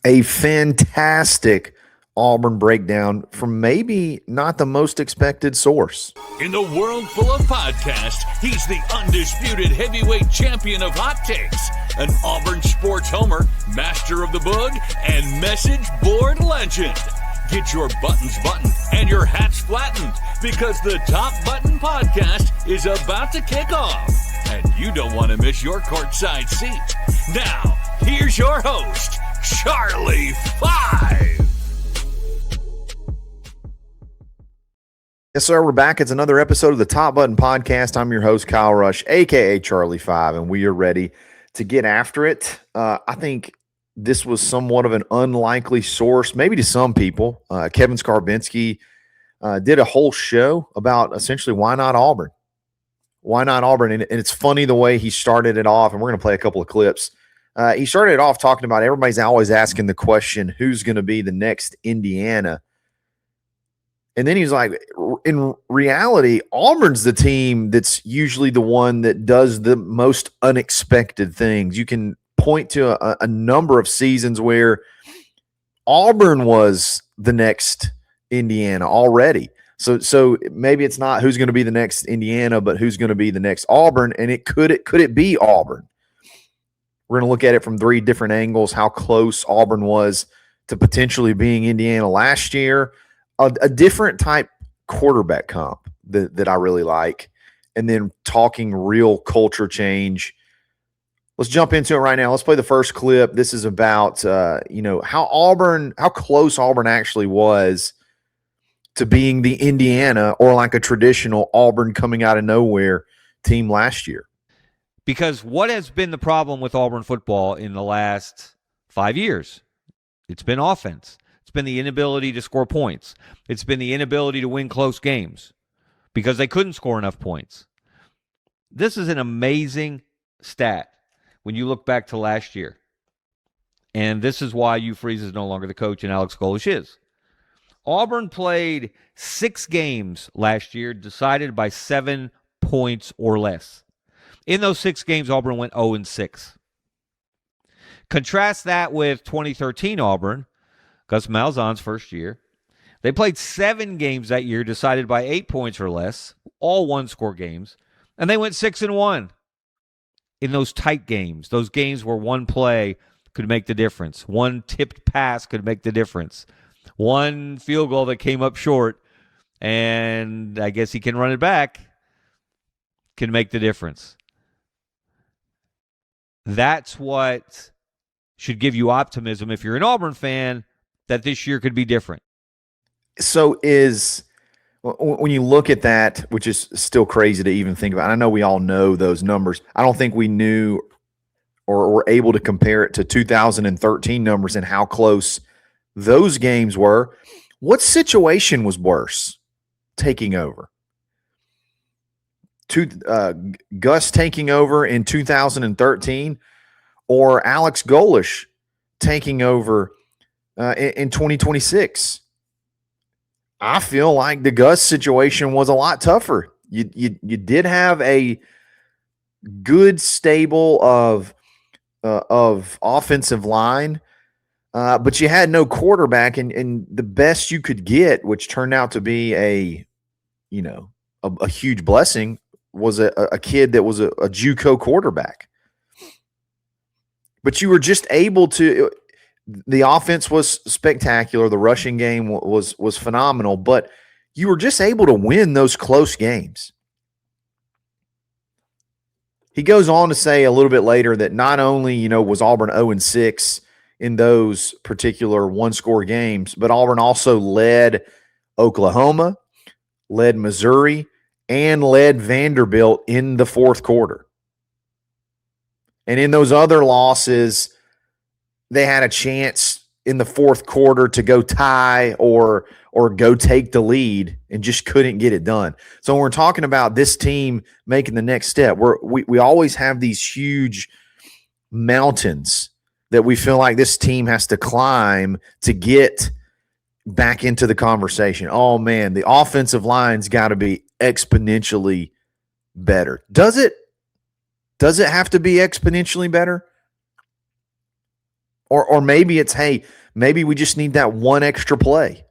A fantastic Auburn breakdown from maybe not the most expected source. In the world full of podcasts, he's the undisputed heavyweight champion of hot takes, an Auburn sports homer, master of the boog, and message board legend. Get your buttons buttoned and your hats flattened because the Top Button Podcast is about to kick off. And you don't want to miss your courtside seat. Now, here's your host, Charlie Five. Yes, sir. We're back. It's another episode of the Top Button Podcast. I'm your host, Kyle Rush, a.k.a. Charlie Five, and we are ready to get after it. I think this was somewhat of an unlikely source, maybe to some people. Kevin Scarbinsky did a whole show about essentially why not Auburn? Why not Auburn? And it's funny the way he started it off, and we're going to play a couple of clips. He started it off talking about everybody's always asking the question, who's going to be the next Indiana? And then he's like, in reality, Auburn's the team that's usually the one that does the most unexpected things. You can point to a number of seasons where Auburn was the next Indiana already. So maybe it's not who's going to be the next Indiana, but who's going to be the next Auburn. And could it be Auburn? We're going to look at it from three different angles, how close Auburn was to potentially being Indiana last year, a different type quarterback comp that I really like, and then talking real culture change. Let's jump into it right now. Let's play the first clip. This is about how close Auburn actually was to being the Indiana or like a traditional Auburn coming out of nowhere team last year. Because what has been the problem with Auburn football in the last 5 years? It's been offense. It's been the inability to score points. It's been the inability to win close games because they couldn't score enough points. This is an amazing stat when you look back to last year. And this is why Hugh Freeze is no longer the coach and Alex Golesh is. Auburn played 6 games last year decided by 7 points or less. In those 6 games, Auburn went 0-6. Contrast that with 2013 Auburn, Gus Malzahn's first year. They played 7 games that year decided by 8 points or less, all one-score games, and they went 6-1 in those tight games, those games where one play could make the difference, one tipped pass could make the difference, one field goal that came up short, and I guess he can run it back, can make the difference. That's what should give you optimism if you're an Auburn fan that this year could be different. So when you look at that, which is still crazy to even think about, I know we all know those numbers. I don't think we knew or were able to compare it to 2013 numbers and how close those games were. What situation was worse taking over? Gus taking over in 2013 or Alex Golesh taking over in 2026? I feel like the Gus situation was a lot tougher. You did have a good stable of offensive line, but you had no quarterback, and the best you could get, which turned out to be a huge blessing, was a kid that was a JUCO quarterback. But you were just able to – the offense was spectacular. The rushing game was phenomenal, but you were just able to win those close games. He goes on to say a little bit later that not only, was Auburn 0-6 in those particular one-score games, but Auburn also led Oklahoma, led Missouri, and led Vanderbilt in the fourth quarter. And in those other losses, they had a chance in the fourth quarter to go tie or go take the lead and just couldn't get it done. So when we're talking about this team making the next step, we always have these huge mountains that we feel like this team has to climb to get back into the conversation. Oh, man, the offensive line's got to be exponentially better. Does it? Does it have to be exponentially better? Or maybe it's, hey, maybe we just need that one extra play.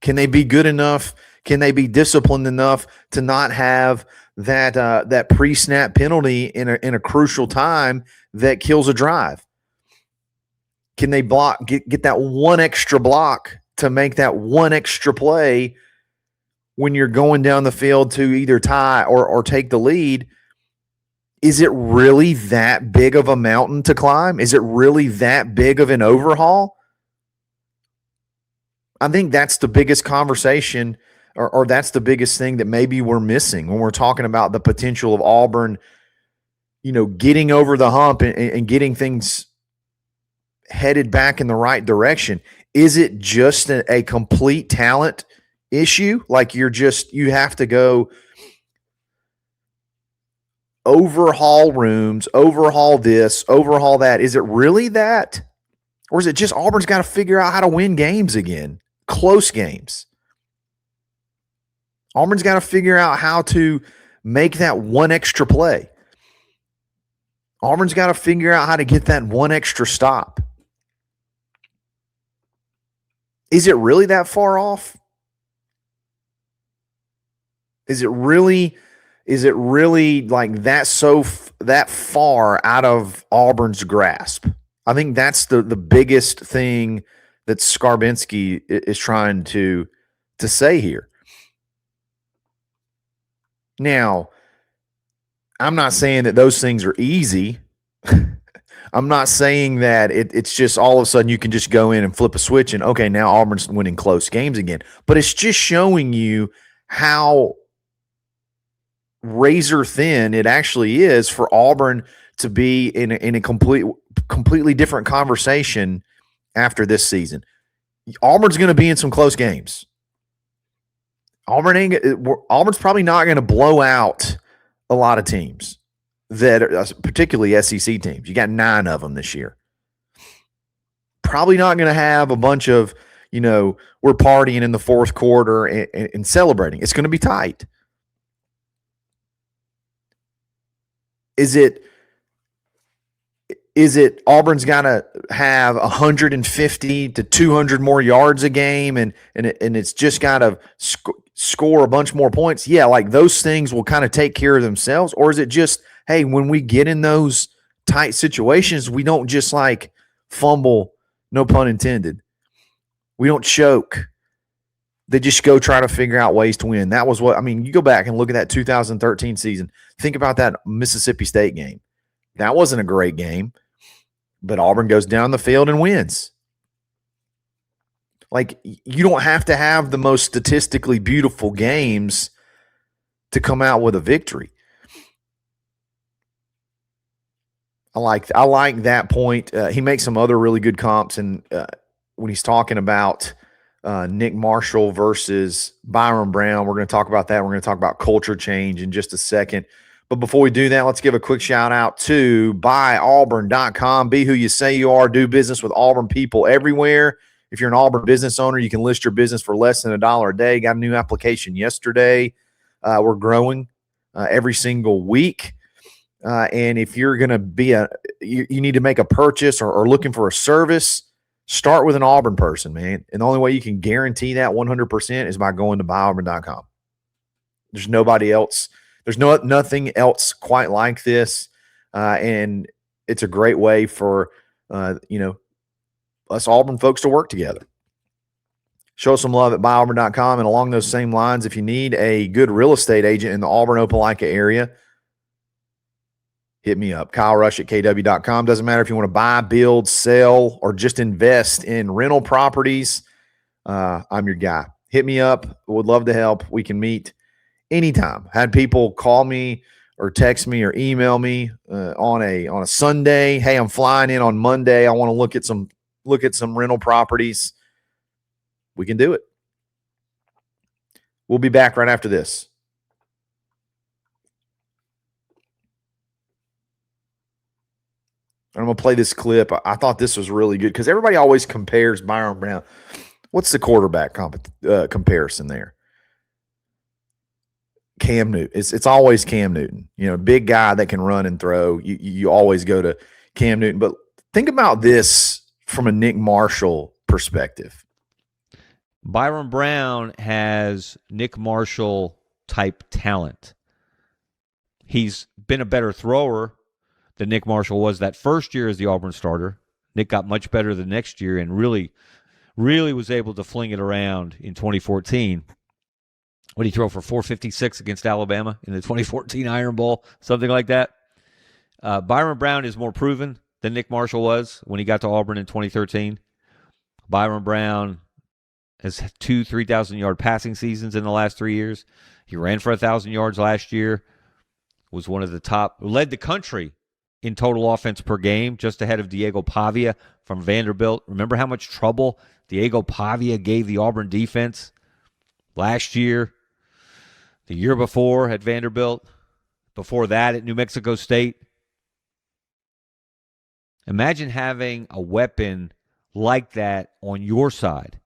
Can they be good enough? Can they be disciplined enough to not have that pre-snap penalty in a crucial time that kills a drive? Can they get that one extra block to make that one extra play when you're going down the field to either tie or take the lead? Is it really that big of a mountain to climb? Is it really that big of an overhaul? I think that's the biggest conversation, or that's the biggest thing that maybe we're missing when we're talking about the potential of Auburn, getting over the hump and getting things headed back in the right direction. Is it just a complete talent issue? Like you have to go overhaul rooms, overhaul this, overhaul that. Is it really that? Or is it just Auburn's got to figure out how to win games again, close games? Auburn's got to figure out how to make that one extra play. Auburn's got to figure out how to get that one extra stop. Is it really that far off? Is it really like that far out of Auburn's grasp? I think that's the biggest thing that Scarbinsky is trying to say here. Now, I'm not saying that those things are easy. I'm not saying that it's just all of a sudden you can just go in and flip a switch and, okay, now Auburn's winning close games again. But it's just showing you how razor thin it actually is for Auburn to be in a completely different conversation after this season. Auburn's going to be in some close games. Auburn's probably not going to blow out a lot of teams that are particularly SEC teams. You got 9 of them this year. Probably not going to have a bunch of, we're partying in the fourth quarter and celebrating. It's going to be tight. Is it Auburn's got to have 150 to 200 more yards a game and it's just got to score a bunch more points? Yeah, like those things will kind of take care of themselves. Or is it just, hey, when we get in those tight situations, we don't just like fumble, no pun intended. We don't choke. They just go try to figure out ways to win. That was you go back and look at that 2013 season. Think about that Mississippi State game. That wasn't a great game, but Auburn goes down the field and wins. Like, you don't have to have the most statistically beautiful games to come out with a victory. I like that point. He makes some other really good comps, and when he's talking about Nick Marshall versus Byrum Brown, we're going to talk about that. We're going to talk about culture change in just a second. But before we do that, let's give a quick shout out to buyauburn.com. Be who you say you are. Do business with Auburn people everywhere. If you're an Auburn business owner, you can list your business for less than $1 a day. Got a new application yesterday. We're growing every single week. And if you're going to be you need to make a purchase or looking for a service, start with an Auburn person, man. And the only way you can guarantee that 100% is by going to buyauburn.com. There's nobody else. There's nothing else quite like this. And it's a great way for, us Auburn folks to work together. Show some love at buyauburn.com. And along those same lines, if you need a good real estate agent in the Auburn-Opelika area, hit me up. Kyle Rush at KW.com. Doesn't matter if you want to buy, build, sell, or just invest in rental properties. I'm your guy. Hit me up. Would love to help. We can meet anytime. Had people call me or text me or email me on a Sunday. Hey, I'm flying in on Monday. I want to look at some rental properties. We can do it. We'll be back right after this. I'm going to play this clip. I thought this was really good because everybody always compares Byrum Brown. What's the quarterback comparison there? Cam Newton. It's always Cam Newton. Big guy that can run and throw. You always go to Cam Newton. But think about this from a Nick Marshall perspective? Byrum Brown has Nick Marshall type talent. He's been a better thrower than Nick Marshall was that first year as the Auburn starter. Nick got much better the next year and really was able to fling it around in 2014. What did he throw for 456 against Alabama in the 2014 Iron Bowl? Something like that. Byrum Brown is more proven than Nick Marshall was when he got to Auburn in 2013. Byrum Brown has 3,000-yard passing seasons in the last 3 years. He ran for 1,000 yards last year, was one of the top, led the country in total offense per game, just ahead of Diego Pavia from Vanderbilt. Remember how much trouble Diego Pavia gave the Auburn defense last year, the year before at Vanderbilt, before that at New Mexico State? Imagine having a weapon like that on your side.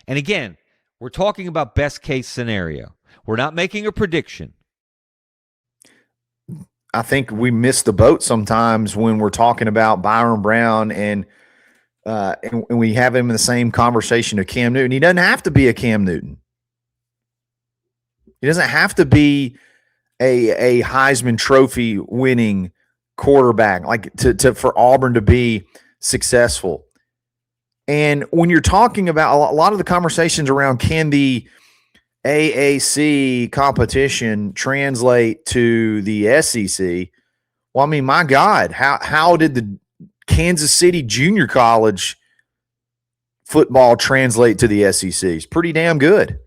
And again, we're talking about best case scenario. We're not making a prediction. I think we miss the boat sometimes when we're talking about Byrum Brown and we have him in the same conversation of Cam Newton. He doesn't have to be a Cam Newton. He doesn't have to be a Heisman Trophy winning quarterback like to for Auburn to be successful. And when you're talking about a lot of the conversations around can the AAC competition translate to the SEC? Well, I mean, my God, how did the Kansas City Junior College football translate to the SEC? It's pretty damn good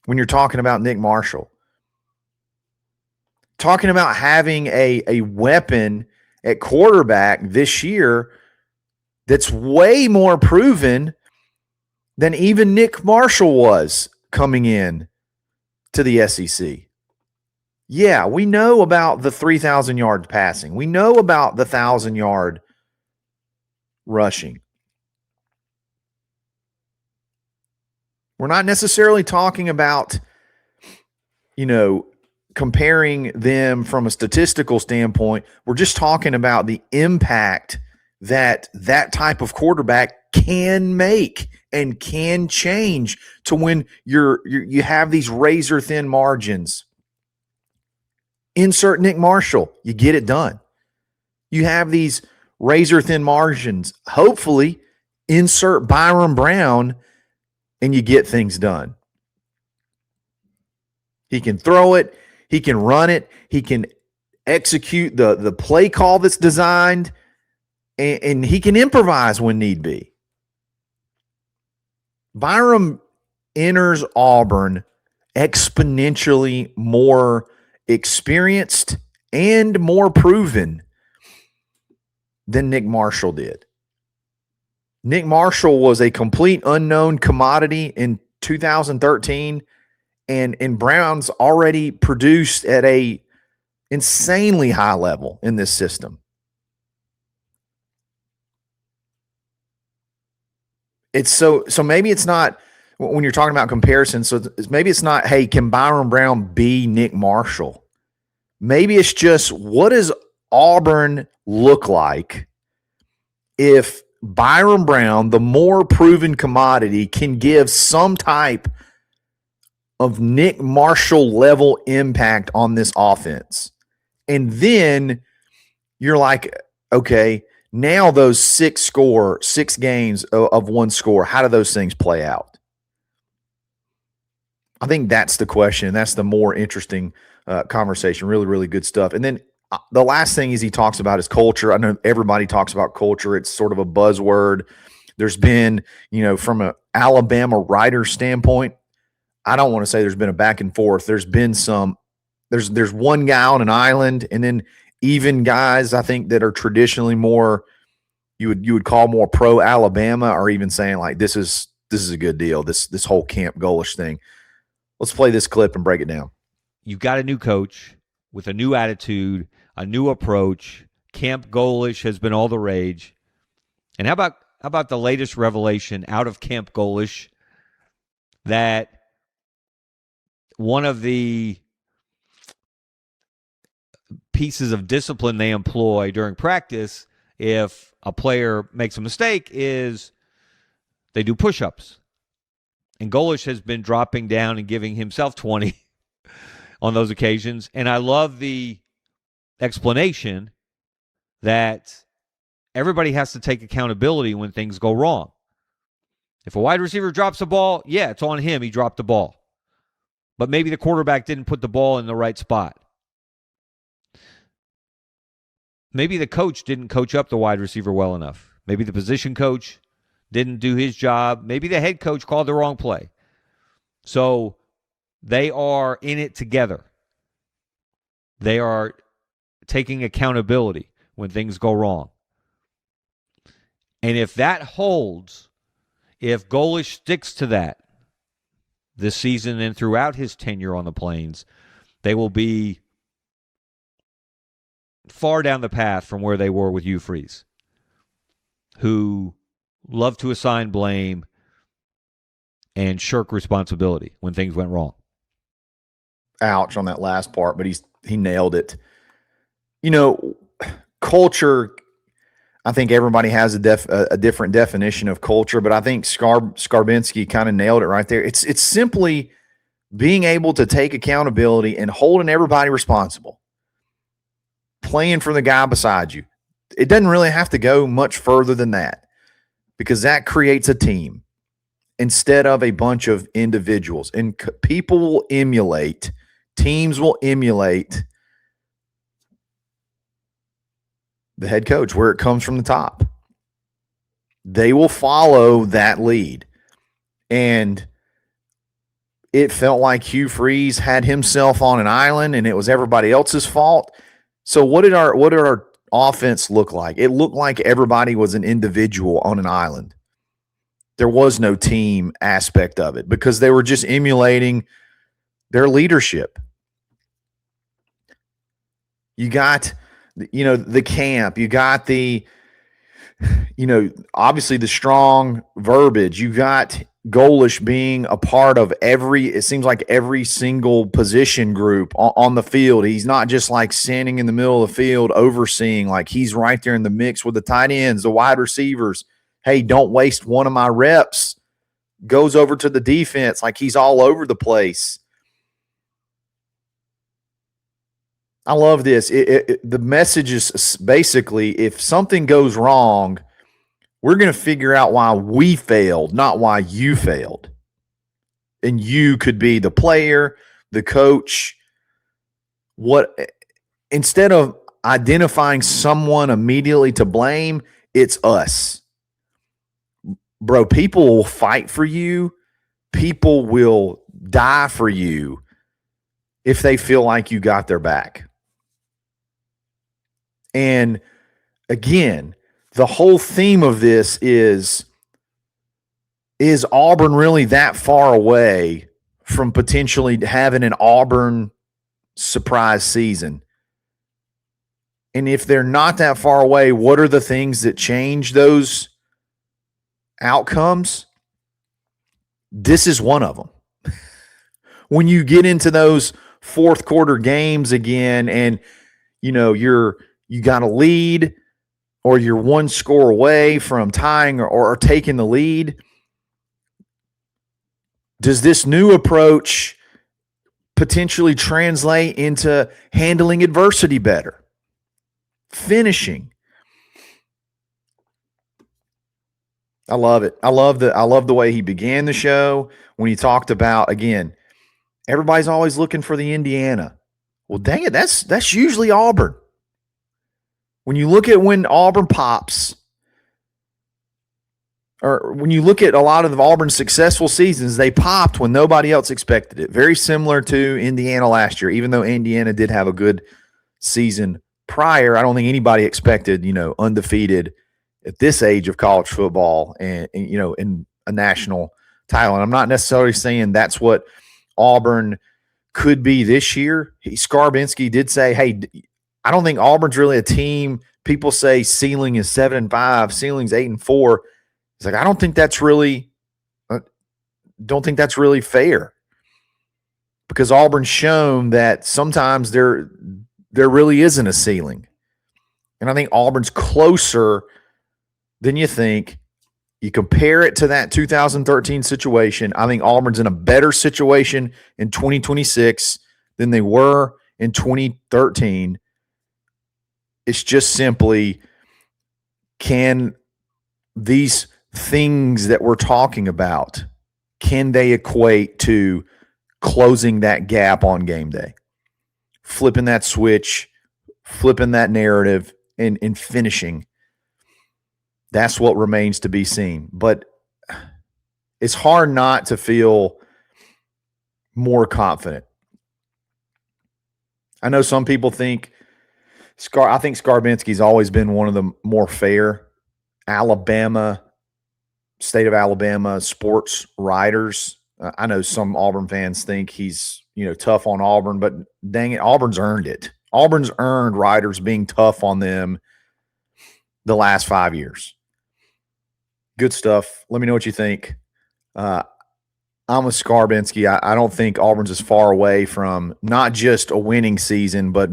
when you're talking about Nick Marshall. Talking about having a weapon at quarterback this year that's way more proven than even Nick Marshall was coming in to the SEC. Yeah, we know about the 3,000 yards passing. We know about the 1,000-yard rushing. We're not necessarily talking about, comparing them from a statistical standpoint. We're just talking about the impact that type of quarterback can make and can change to when you have these razor thin margins. Insert Nick Marshall, you get it done. You have these razor thin margins. Hopefully, insert Byrum Brown and you get things done. He can throw it. He can run it. He can execute the play call that's designed, and he can improvise when need be. Byrum enters Auburn exponentially more experienced and more proven than Nick Marshall did. Nick Marshall was a complete unknown commodity in 2013, and Brown's already produced at a insanely high level in this system. It's so maybe it's not when you're talking about comparison. So maybe it's not, hey, can Byrum Brown be Nick Marshall? Maybe it's just, what does Auburn look like if Byrum Brown, the more proven commodity, can give some type of Nick Marshall level impact on this offense? And then you're like, okay, now those six games of one score, how do those things play out? I think that's the question. That's the more interesting conversation. Really, really good stuff. And then the last thing is he talks about is culture. I know everybody talks about culture. It's sort of a buzzword. There's been, from an Alabama writer standpoint, I don't want to say there's been a back and forth. There's been there's one guy on an island, and then even guys I think that are traditionally more, you would call more pro Alabama, or even saying like this is a good deal. This whole Camp Golesh thing. Let's play this clip and break it down. You've got a new coach with a new attitude, a new approach. Camp Golesh has been all the rage. And how about the latest revelation out of Camp Golesh, that one of the pieces of discipline they employ during practice if a player makes a mistake is they do push-ups. And Golesh has been dropping down and giving himself 20 on those occasions. And I love the explanation that everybody has to take accountability when things go wrong. If a wide receiver drops a ball, yeah, it's on him. He dropped the ball. But maybe the quarterback didn't put the ball in the right spot. Maybe the coach didn't coach up the wide receiver well enough. Maybe the position coach didn't do his job. Maybe the head coach called the wrong play. So they are in it together. They are taking accountability when things go wrong. And if that holds, if Golesh sticks to that this season and throughout his tenure on the Plains, they will be far down the path from where they were with Hugh Freeze, who loved to assign blame and shirk responsibility when things went wrong. Ouch on that last part, but he nailed it. You know, culture, I think everybody has a different definition of culture, but I think Scarbinsky kind of nailed it right there. It's simply being able to take accountability and holding everybody responsible, playing for the guy beside you. It doesn't really have to go much further than that, because that creates a team instead of a bunch of individuals. And people will emulate, teams will emulate the head coach where it comes from the top. They will follow that lead. And it felt like Hugh Freeze had himself on an island and it was everybody else's fault. So what did our offense look like? It looked like everybody was an individual on an island. There was no team aspect of it because they were just emulating their leadership. You got, the camp. You got the, obviously the strong verbiage. You got Golesh being a part of it seems like every single position group on the field. He's not just like standing in the middle of the field overseeing, like he's right there in the mix with the tight ends, the wide receivers. Hey, don't waste one of my reps. Goes over to the defense like he's all over the place. I love this. The message is basically, if something goes wrong, we're going to figure out why we failed, not why you failed. And you could be the player, the coach. Instead of identifying someone immediately to blame, it's us. Bro, people will fight for you. People will die for you if they feel like you got their back. And again, the whole theme of this is Auburn really that far away from potentially having an Auburn surprise season? And if they're not that far away, what are the things that change those outcomes? This is one of them. When you get into those fourth quarter games again and you got a lead, or you're one score away from tying or taking the lead, does this new approach potentially translate into handling adversity better? Finishing. I love it. I love the way he began the show when he talked about, again, everybody's always looking for the Indiana. Well, dang it, that's usually Auburn. When you look at when Auburn pops, or when you look at a lot of Auburn's successful seasons, they popped when nobody else expected it. Very similar to Indiana last year, even though Indiana did have a good season prior. I don't think anybody expected, undefeated at this age of college football and in a national title. And I'm not necessarily saying that's what Auburn could be this year. Scarbinsky did say, hey, I don't think Auburn's really a team. People say ceiling is 7-5, ceiling's 8-4. It's like, I don't think that's really fair, because Auburn's shown that sometimes there really isn't a ceiling. And I think Auburn's closer than you think. You compare it to that 2013 situation. I think Auburn's in a better situation in 2026 than they were in 2013. It's just simply, can these things that we're talking about, can they equate to closing that gap on game day? Flipping that switch, flipping that narrative, and finishing. That's what remains to be seen. But it's hard not to feel more confident. I know some people think I think Scarbinsky's always been one of the more fair state of Alabama sports writers. I know some Auburn fans think he's, tough on Auburn, but dang it, Auburn's earned it. Auburn's earned writers being tough on them the last 5 years. Good stuff. Let me know what you think. I'm with Scarbinsky. I don't think Auburn's as far away from not just a winning season, but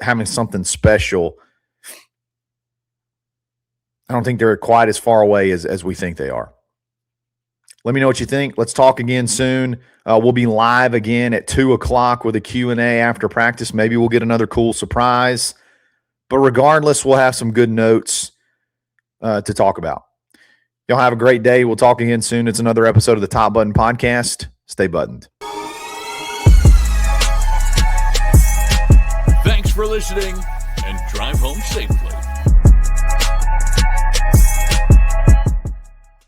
having something special. I don't think they're quite as far away as we think they are. Let me know what you think. Let's talk again soon. We'll be live again at 2 o'clock with a Q&A after practice. Maybe we'll get another cool surprise. But regardless, we'll have some good notes to talk about. Y'all have a great day. We'll talk again soon. It's another episode of the Top Button Podcast. Stay buttoned. Thanks for listening, and drive home safely.